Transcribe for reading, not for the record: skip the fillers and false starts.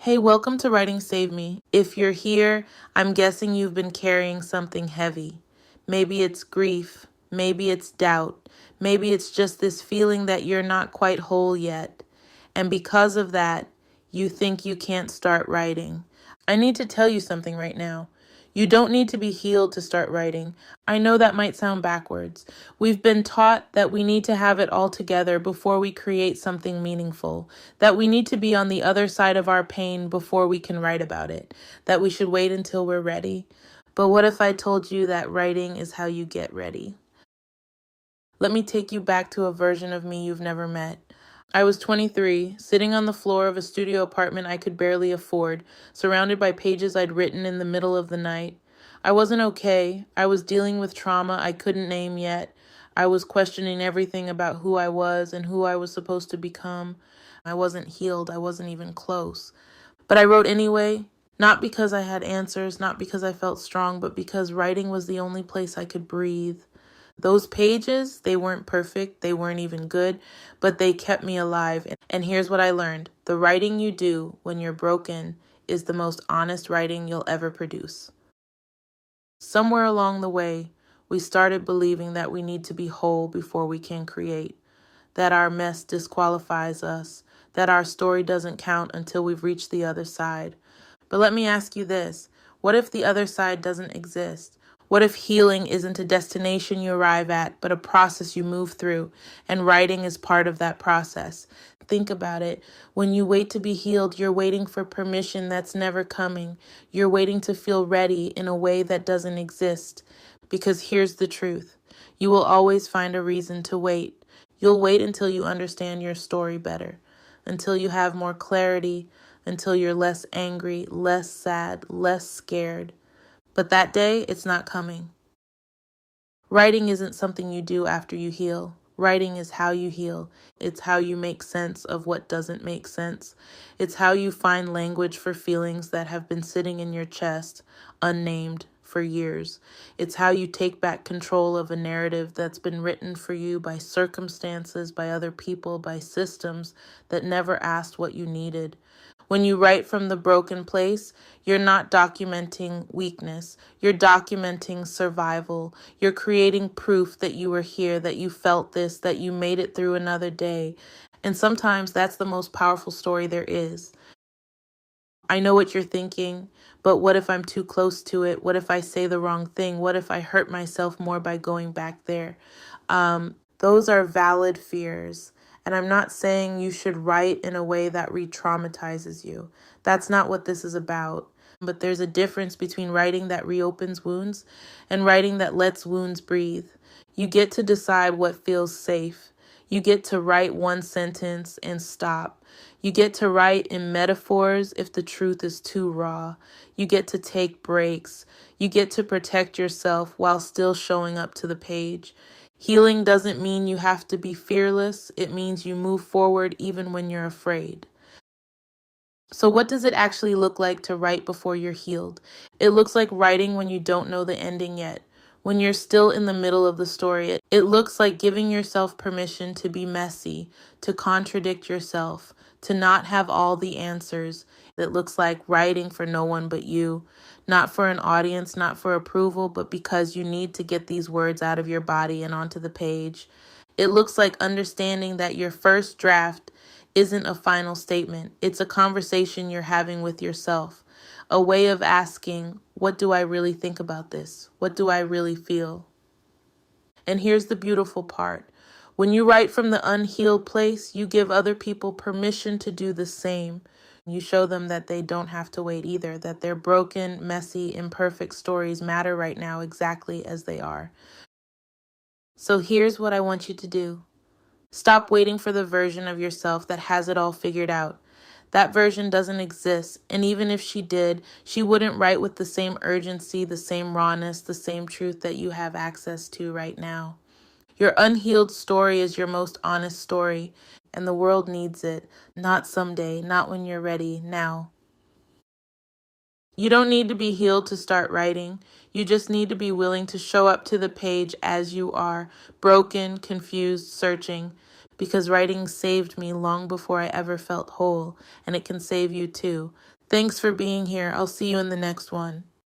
Hey, welcome to Writing Save Me. If you're here, I'm guessing you've been carrying something heavy. Maybe it's grief, maybe it's doubt, maybe it's just this feeling that you're not quite whole yet. And because of that, you think you can't start writing. I need to tell you something right now. You don't need to be healed to start writing. I know that might sound backwards. We've been taught that we need to have it all together before we create something meaningful, that we need to be on the other side of our pain before we can write about it, that we should wait until we're ready. But what if I told you that writing is how you get ready? Let me take you back to a version of me you've never met. I was 23, sitting on the floor of a studio apartment I could barely afford, surrounded by pages I'd written in the middle of the night. I wasn't okay. I was dealing with trauma I couldn't name yet. I was questioning everything about who I was and who I was supposed to become. I wasn't healed. I wasn't even close. But I wrote anyway, not because I had answers, not because I felt strong, but because writing was the only place I could breathe. Those pages, they weren't perfect, they weren't even good, but they kept me alive. And here's what I learned. The writing you do when you're broken is the most honest writing you'll ever produce. Somewhere along the way, we started believing that we need to be whole before we can create, that our mess disqualifies us, that our story doesn't count until we've reached the other side. But let me ask you this. What if the other side doesn't exist? What if healing isn't a destination you arrive at, but a process you move through, and writing is part of that process? Think about it. When you wait to be healed, you're waiting for permission that's never coming. You're waiting to feel ready in a way that doesn't exist. Because here's the truth. You will always find a reason to wait. You'll wait until you understand your story better, until you have more clarity, until you're less angry, less sad, less scared. But that day, it's not coming. Writing isn't something you do after you heal. Writing is how you heal. It's how you make sense of what doesn't make sense. It's how you find language for feelings that have been sitting in your chest, unnamed, for years. It's how you take back control of a narrative that's been written for you by circumstances, by other people, by systems that never asked what you needed. When you write from the broken place, you're not documenting weakness. You're documenting survival. You're creating proof that you were here, that you felt this, that you made it through another day. And sometimes that's the most powerful story there is. I know what you're thinking, but what if I'm too close to it? What if I say the wrong thing? What if I hurt myself more by going back there? Those are valid fears. And I'm not saying you should write in a way that re-traumatizes you. That's not what this is about. But there's a difference between writing that reopens wounds and writing that lets wounds breathe. You get to decide what feels safe. You get to write one sentence and stop. You get to write in metaphors if the truth is too raw. You get to take breaks. You get to protect yourself while still showing up to the page. Healing doesn't mean you have to be fearless. It means you move forward even when you're afraid. So what does it actually look like to write before you're healed? It looks like writing when you don't know the ending yet, when you're still in the middle of the story. It looks like giving yourself permission to be messy, to contradict yourself, to not have all the answers. It looks like writing for no one but you, not for an audience, not for approval, but because you need to get these words out of your body and onto the page. It looks like understanding that your first draft isn't a final statement. It's a conversation you're having with yourself, a way of asking, what do I really think about this? What do I really feel? And here's the beautiful part. When you write from the unhealed place, you give other people permission to do the same. You show them that they don't have to wait either, that their broken, messy, imperfect stories matter right now exactly as they are. So here's what I want you to do. Stop waiting for the version of yourself that has it all figured out. That version doesn't exist, and even if she did, she wouldn't write with the same urgency, the same rawness, the same truth that you have access to right now. Your unhealed story is your most honest story, and the world needs it. Not someday, not when you're ready, now. You don't need to be healed to start writing. You just need to be willing to show up to the page as you are, broken, confused, searching. because writing saved me long before I ever felt whole, and it can save you too. Thanks for being here. I'll see you in the next one.